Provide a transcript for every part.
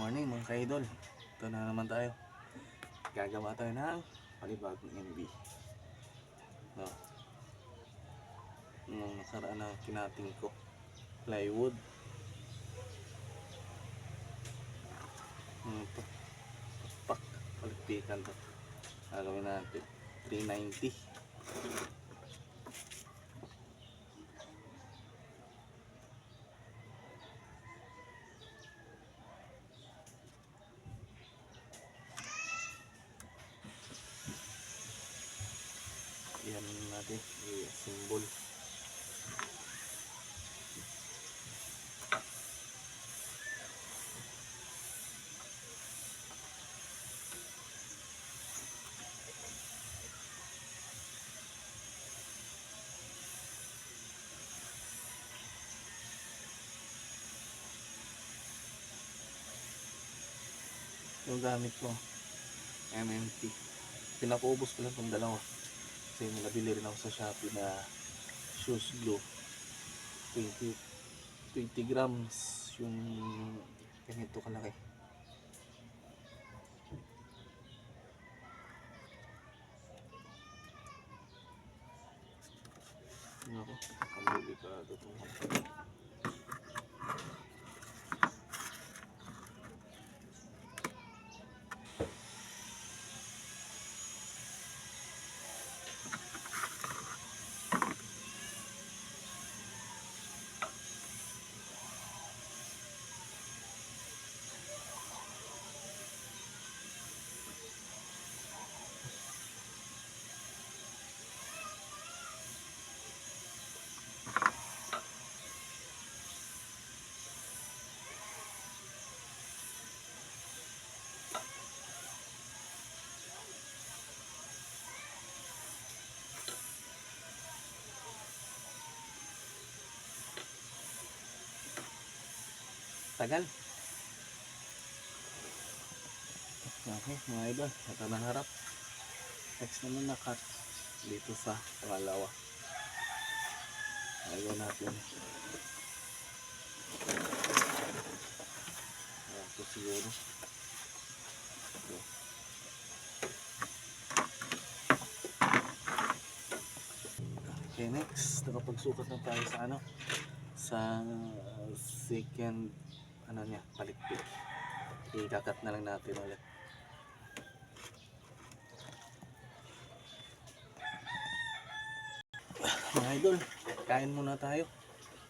Morning mga ka-idol. Ito na naman tayo. Gagawa tayo ng panibagong MV. No. Nung nakaraan na kinating ko plywood. Ito. Pak. Paligpikan to. Gagawin natin 390. Yan natin i-assemble. Yung gamit ko MMT, pinapaubos ko lang itong dalawa kasi nabili rin ako sa Shopee na shoes glue. 20 grams yung ganito kalaki. Ako, delikado itong tagal. Okay mga idol, ito na harap. Next naman na cut dito sa pangalawa. Ayaw natin ito siguro. Okay, next nakapagsukat na tayo sa sa second niya, palikpik. Ikakat na lang natin ulit. Mga idol, kain muna tayo.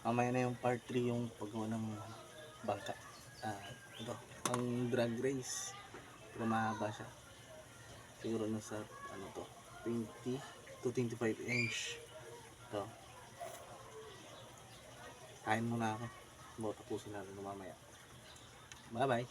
Mamaya na yung part 3 yung paggawa ng bangka. Ito, ang drag race. Pero mahaba siya. Siguro nasa 20 to 25 inch. Ito. Kain muna ako. Tapusin natin mamaya. Bye bye.